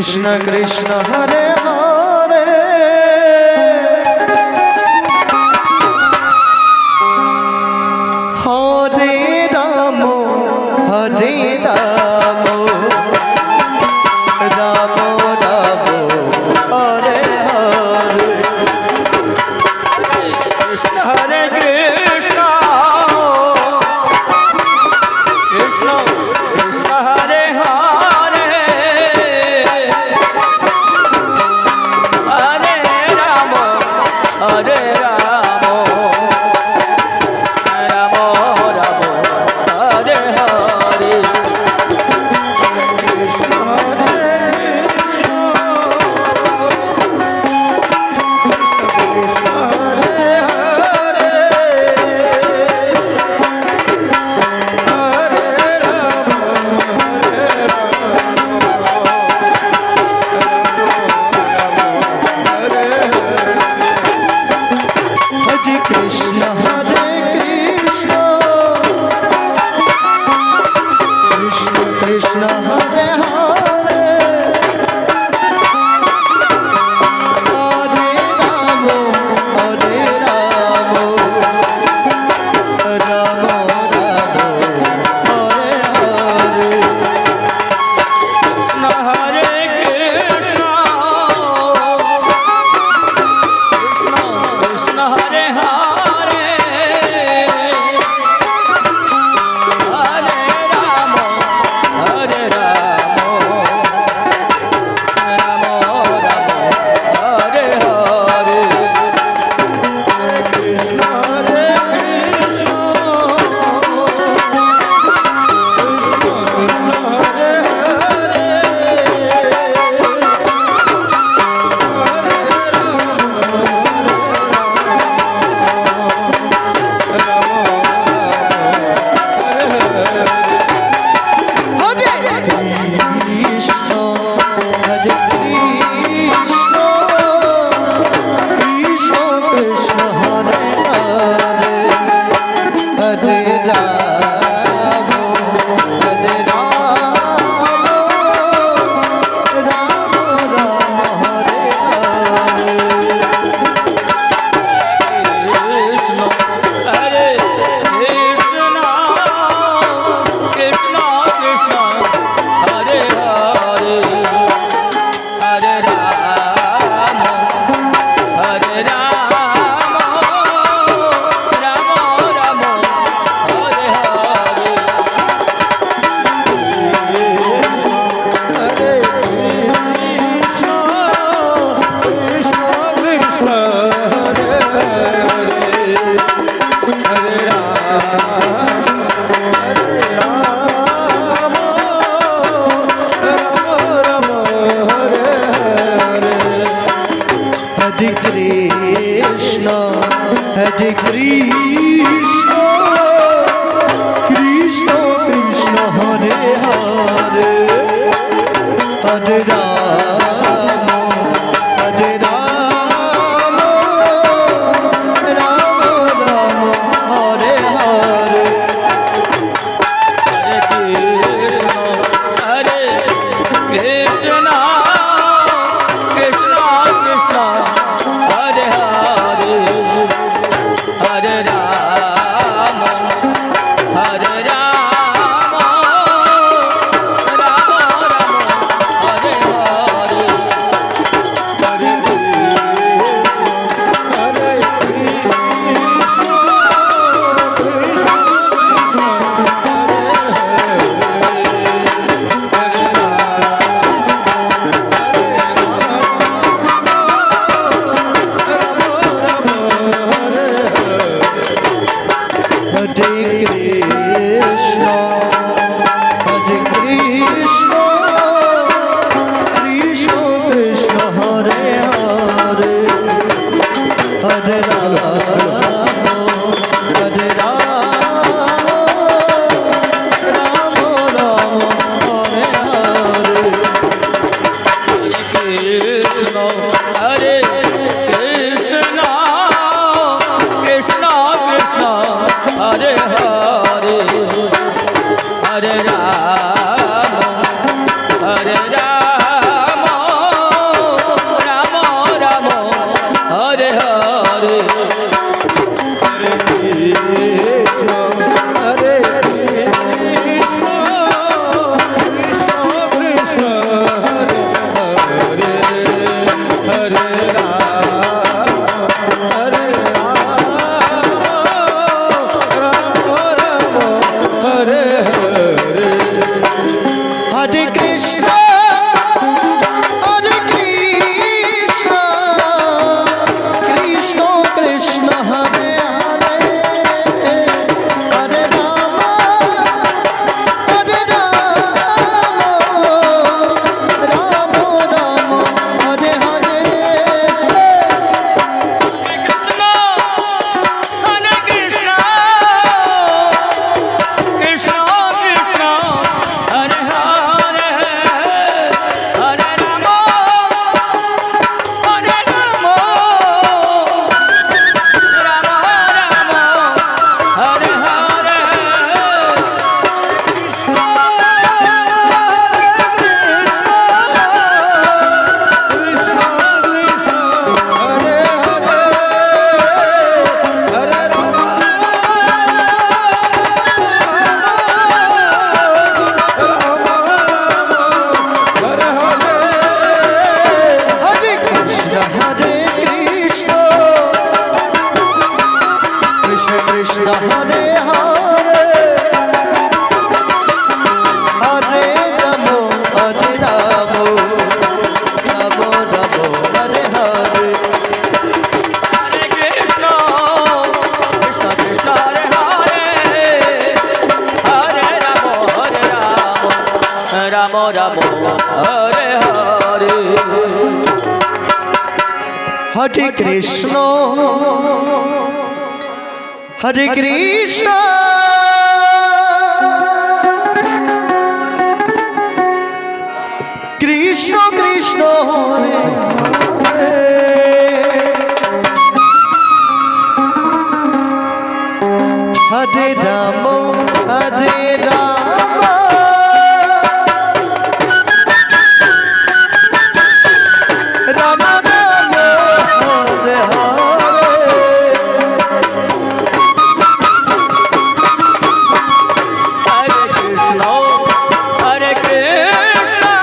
कृष्ण कृष्ण हरे हरे हरे राम हरे राम राम राम हरे हरे कृष्ण हरे कृष्ण कृष्ण कृष्ण हरे हरे हरे राम हरे राम राम राम हरे हरे कृष्ण हरे कृष्ण हरे हरे हरे राम हरे कृष्ण हरे कृष्ण कृष्ण कृष्ण हरे हरे हरे राम हरे राम राम राम हरे हरे कृष्ण हरे कृष्ण कृष्ण कृष्ण हरे हरे हरे राम हरे राम राम राम हरे हरे कृष्ण हरे कृष्ण कृष्ण हरे हरे कृष्ण हरे कृष्ण कृष्ण कृष्ण हरे हरे हरे राम हरे राम राम राम हरे हरे कृष्ण हरे कृष्ण कृष्ण कृष्ण हरे हरे हरे राम हरे राम राम राम हरे हरे हरे कृष्ण कृष्ण कृष्ण हरे हरे हरे राम हरे राम राम हरे हरे हरे कृष्ण कृष्ण कृष्ण हरे हरे हरे राम हरे राम राम राम हरे हरे हरे कृष्ण कृष्ण कृष्ण हरे हरे हरे राम हरे राम राम राम हरे हरे हरे कृष्ण हरे कृष्ण कृष्ण कृष्ण हरे हरे हरे राम हरे राम राम राम हरे हरे कृष्ण हरे Krishna Krishna Krishna Hare Hare Hare Ram Hare Ramo, Hare Ramo, Ramo Ramo, Hare Hare. Hare Krishna, Krishna Krishna, Hare Hare, Hare Ramo, Ramo Ramo, Hare Hare. Hare Krishna, Hare Krishna, Krishna Krishna, Hare Hare, Hare Rama, Hare Rama, Rama Rama, Hare Hare. Hare Krishna, Hare Krishna,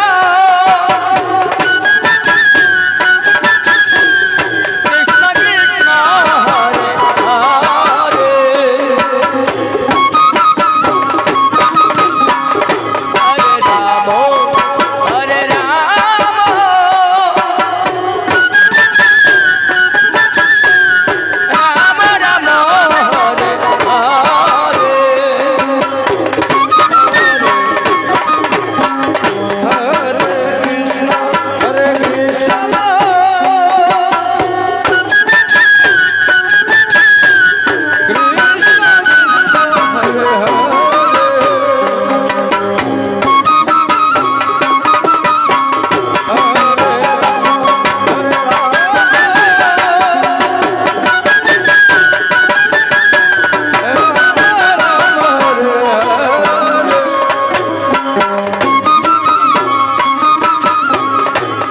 Krishna Krishna, Hare Hare, Hare Rama, Hare Rama, Rama Rama, Hare Hare.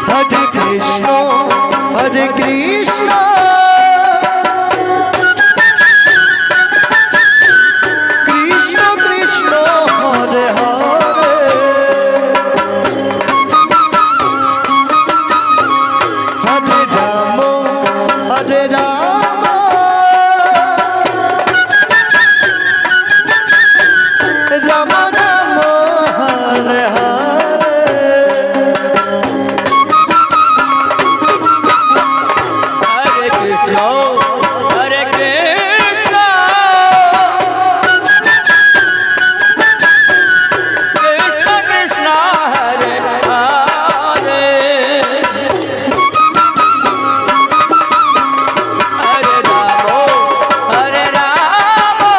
Hare Krishna, Hare Krishna, Hare Krishna, Krishna Krishna, Hare Hare, Hare Rama, Hare Rama, Rama Rama, Hare Hare. Hare Krishna, Hare Krishna, Krishna Krishna, Hare Hare, Hare Rama, Hare Rama,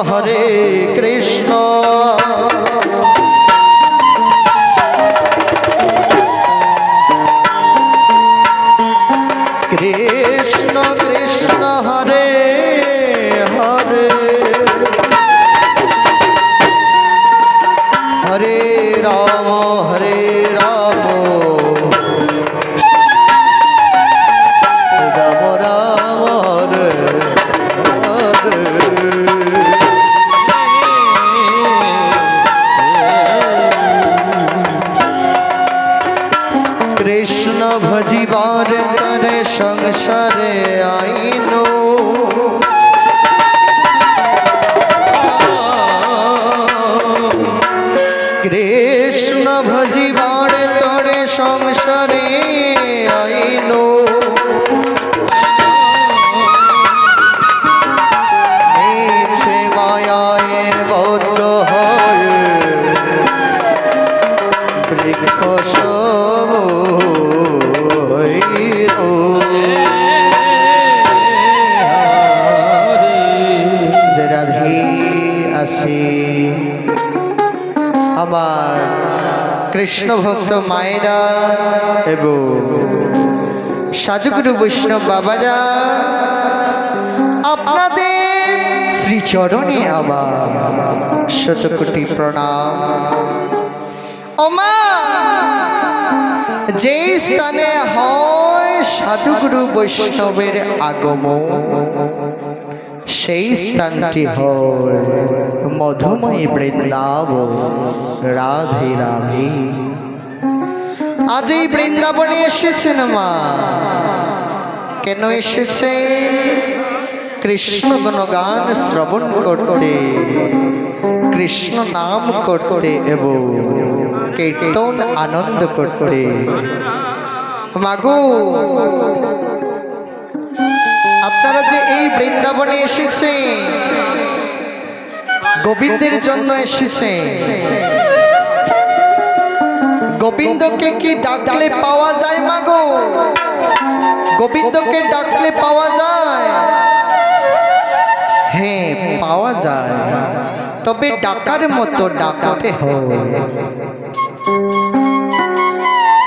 হরে কৃষ্ণ কৃষ্ণ কৃষ্ণ হরে হরে হরে রাম রাম রাম হরে হরে কৃষ্ণ ভজিবার তরে সংসারে আইনো কৃষ্ণ ভজিবার তরে সংসারে আইনো মিছে মায়ায় বদ্ধ হয় বৃক্ষ সব হইল। যে রাধে আসি আমার কৃষ্ণ ভক্ত মায়েরা এবং সাধুগুরু বৈষ্ণব বাবারা, আপনাদের শ্রীচরণে আমার শতকোটি প্রণাম। ওমা, যে স্থানে হয় সাধুগুরু বৈষ্ণবের আগমন, সেই স্থানটি হয় মধুময় বৃন্দাবন। রাধে রাধে। আজ এই বৃন্দাবনে এসেছেন মা, কেন এসেছে? কৃষ্ণ গুণগান শ্রবণ করতে, কৃষ্ণ নাম করতে এবং কীর্তন আনন্দ করতে। মাগো, আপনারা যে এই বৃন্দাবনে এসেছে, গোবিন্দের জন্য এসেছে। গোবিন্দকে কি ডাকলে পাওয়া যায় মাগো? গোবিন্দকে ডাকলে পাওয়া যায়? হ্যাঁ, পাওয়া যায়, তবে ডাকার মতো ডাকতে হয়।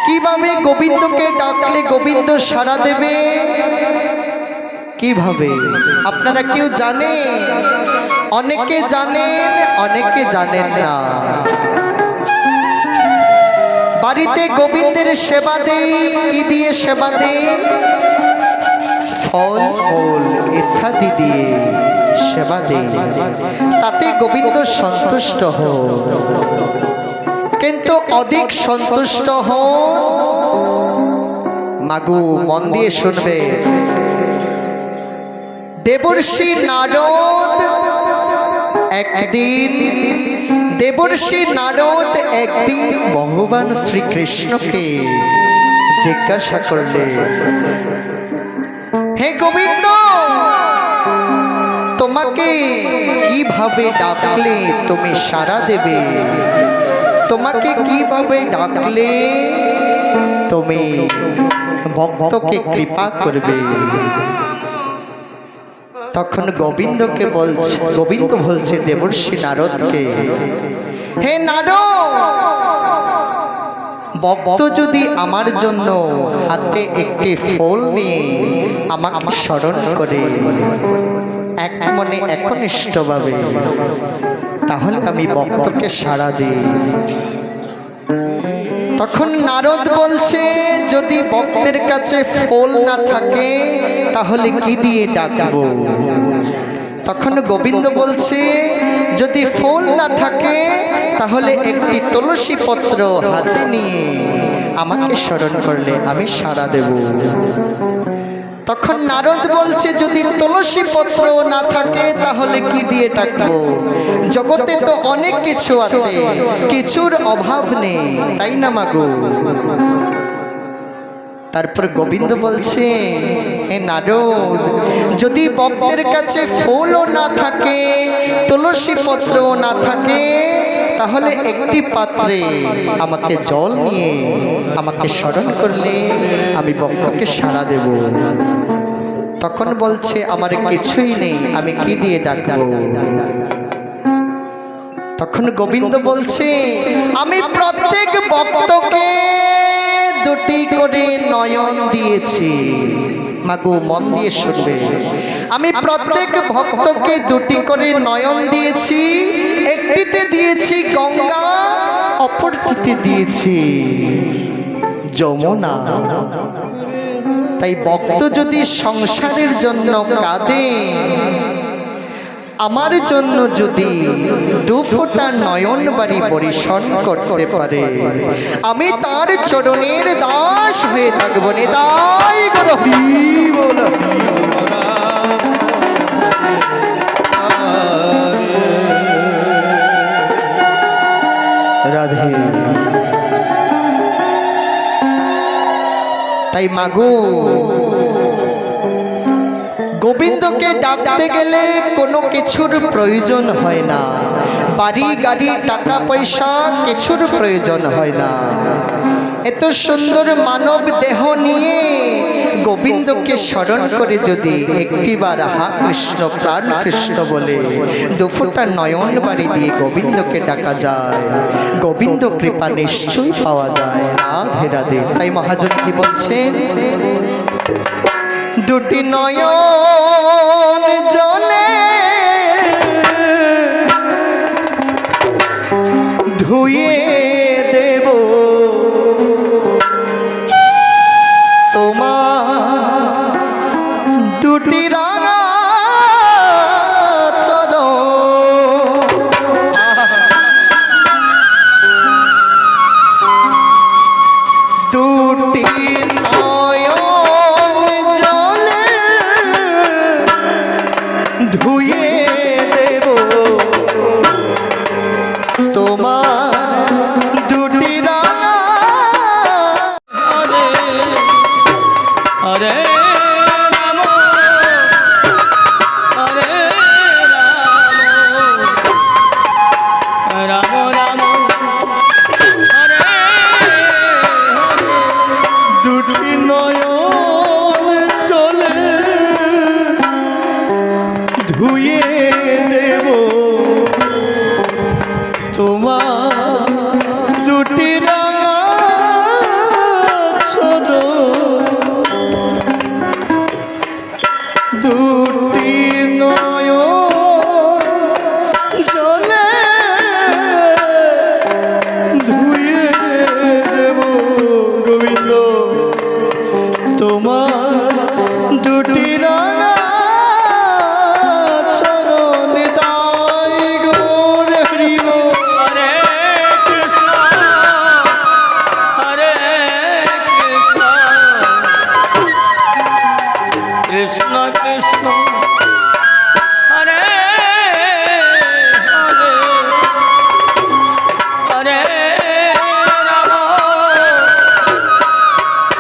কিভাবে গোবিন্দকে ডাকলে গোবিন্দ সাড়া দেবে? কিভাবে আপনারা কেউ জানেন? অনেকে জানেন, অনেকে জানেন না। বাড়িতে গোবিন্দের সেবা দেই, কি দিয়ে সেবা দেই? ফল ফুল ইত্যাদি দিয়ে সেবা দেই, তাতে গোবিন্দ সন্তুষ্ট হন। কিন্তু অধিক সন্তুষ্ট হন মাগু, মন দিয়ে শুনবে। দেবর্ষি নারদ একদিন ভগবান শ্রীকৃষ্ণকে জিজ্ঞাসা করলে, হে গোবিন্দ, তোমাকে কিভাবে ডাকলে তুমি সাড়া দেবে? তোমাকে কিভাবে ডাকলে তুমি ভক্তকে কৃপা করবে? তখন গোবিন্দ বলছে দেবর্ষি নারদকে, হে নারদ, ভক্ত যদি আমার জন্য হাতে একটি ফুল নিয়ে আমাকে স্মরণ করে এক মনে একনিষ্ঠভাবে, তাহলে আমি ভক্তকে সাড়া দিই। তখন নারদ বলছে, যদি ভক্তের কাছে ফুল না থাকে তাহলে কি দিয়ে ডাকবো? তখন গোবিন্দ বলছে, যদি ফুল না থাকে তাহলে একটি তুলসী পত্র হাতে নিয়ে আমাকে স্মরণ করলে আমি সাড়া দেব। তখন নারদ বলছে, যদি তুলসী পত্র না থাকে তাহলে কি দিয়ে ডাকবো? জগতে তো অনেক কিছু আছে, কিছুর অভাব নেই, তাই না মাগো? তারপর গোবিন্দ বলছে, হে নারদ, যদি ভক্তের কাছে ফুলও না থাকে, তুলসী পত্রও না থাকে, তাহলে একটি পাত্রে আমাকে জল নিয়ে আমাকে স্মরণ করলে আমি ভক্তকে সাড়া দেব। তখন বলছে, আমার কিছুই নেই, আমি কি দিয়ে ডাকবো? তখন গোবিন্দ বলছে, আমি প্রত্যেক ভক্তকে দুটি করে নয়ন দিয়েছি। মাগো মন দিয়ে শুনবে, আমি প্রত্যেক ভক্তকে দুটি করে নয়ন দিয়েছি। একটিতে দিয়েছি গঙ্গা, অপরটিতে দিয়েছি যমুনা। তাই ভক্ত যদি সংসারের জন্য কাঁদে, আমার জন্য যদি দু ফোঁটা নয়ন বাড়ি বরিশন করতে পারে, আমি তার চরণের দাস হয়ে থাকবো। নিতাই গৌর হরি বল। রাধে। তাই মাগো, গোবিন্দকে ডাকতে গেলে কোনো কিছুর প্রয়োজন হয় না, বাড়ি গাড়ি টাকা পয়সা কিছুর প্রয়োজন হয় না। এত সুন্দর মানব দেহ নিয়ে গোবিন্দকে স্মরণ করে যদি একটিবার হা কৃষ্ণ প্রাণ কৃষ্ণ বলে দুফোঁটা নয়ন বাড়ি দিয়ে গোবিন্দকে ডাকা যায়, গোবিন্দ কৃপা নিশ্চয়ই পাওয়া যায়। রাধে রাধে। তাই মহাজন কি বলছেন, দুটি নয়ন জলে ধুয়ে দেব তোমার দুটি রাঙা চরণ। দুটি নয়ন জলে ধুয়ে দেব তোমার দুটি রাঙা। হরে রাম, হরে রাম, রাম রাম, হরে হরে। দুটি নয়ন চলে ধুয়ে দেব তোমার দুটি রাঙা চরণ। দুটি নয়ন জলে ধুয়ে দেব গোবিন্দ তোমার দুটি রাঙা চরণ। তাই গৌর হরি বল। হরে কৃষ্ণ, হরে কৃষ্ণ, কৃষ্ণ কৃষ্ণ, হরে হরে, হরে রাম,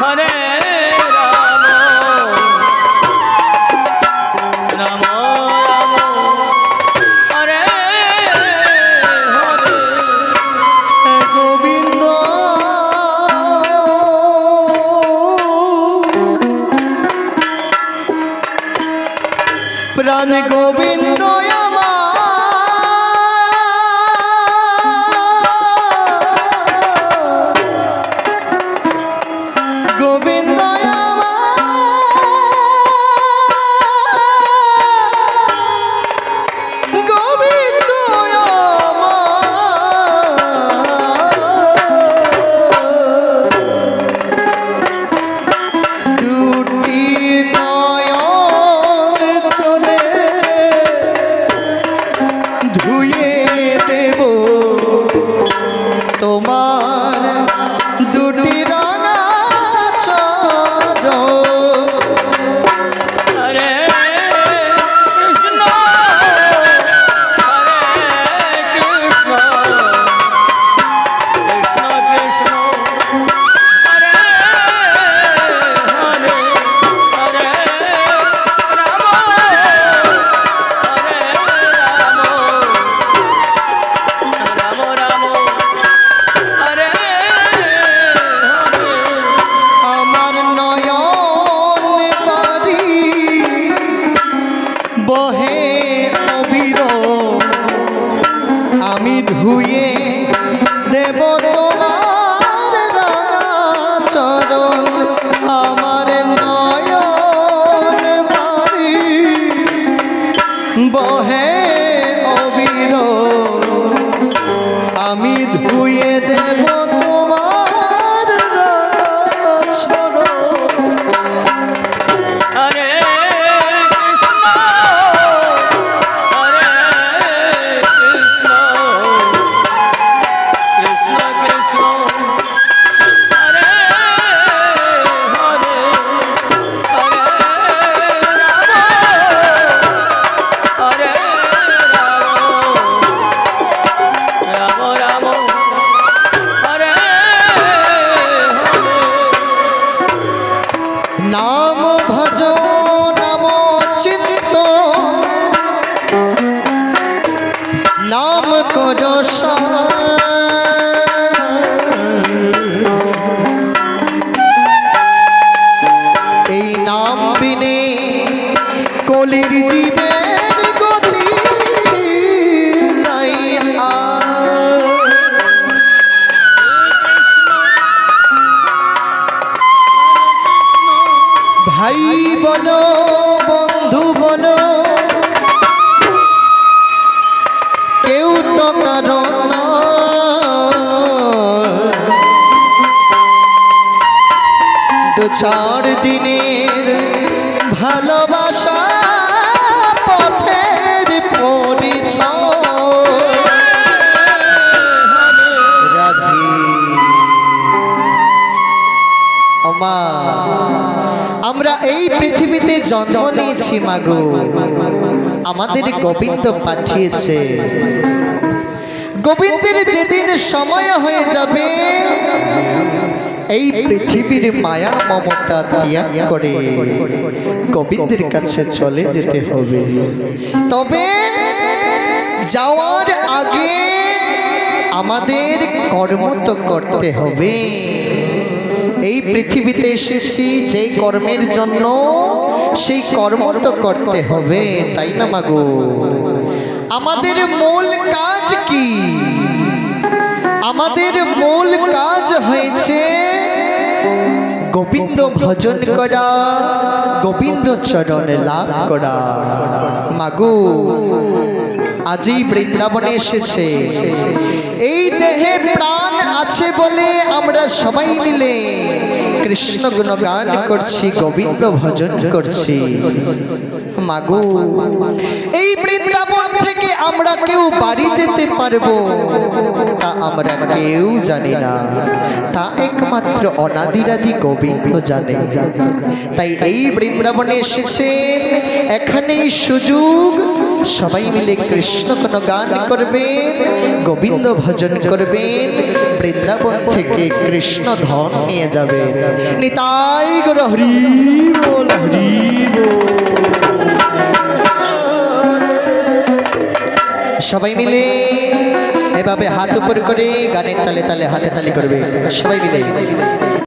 হরে রাম, রাম রাম, হরে হরে। গোবিন্দ প্রাণ গোবিন্দ আমার, গোবিন্দ আমার, গোবিন্দ আমার। দুটি নয়ন চলে ধুয়ে দেব তোমার দুটি রাঙা চরণ। হরে কৃষ্ণ, হরে কৃষ্ণ, কৃষ্ণ কৃষ্ণ, হরে হরে, হরে রাম, হরে রাম, রাম রাম, হরে ভাই বলো বন্ধু বলো কেউ তো কারণ দু চার দিনের ভালোবাসা পথের পরিচয় রাধে আমা আমরা এই পৃথিবীতে জন্ম নিয়েছি মাগো আমাদের গোবিন্দ পাঠিয়েছে গোবিন্দের যেদিন সময় হয়ে যাবে এই পৃথিবীর মায়া মমতা ত্যাগ করে গোবিন্দের কাছে চলে যেতে হবে তবে যাওয়ার আগে আমাদের কর্ম তো করতে হবে এই পৃথিবীতে এসেছি যে কর্মের জন্য সেই কর্ম তো করতে হবে তাই না মাগো আমাদের মূল কাজ কি আমাদের মূল কাজ হয়েছে গোবিন্দ ভজন করা গোবিন্দ চরণে লাভ করা মাগো আজই বৃন্দাবনে এসেছে এই দেহে প্রাণ আছে বলে আমরা সবাই মিলে কৃষ্ণ গুণগান করছি গোবিন্দ ভজন করছি মাগো এই বৃন্দাবন থেকে আমরা কেউ বাড়ি যেতে পারবো তা আমরা কেউ জানি না তা একমাত্র অনাদিরাদি গোবিন্দ জানে তাই এই বৃন্দাবনে এসেছেন এখানেই সুযোগ সবাই মিলে কৃষ্ণ কোনো গান করবেন গোবিন্দ ভজন করবেন বৃন্দাবন থেকে কৃষ্ণ ধন নিয়ে যাবেন নিতাই গৌর হরি বল হরি বল সবাই মিলে এভাবে হাত উপর করে গানের তালে তালে হাতে তালি করবে সবাই মিলে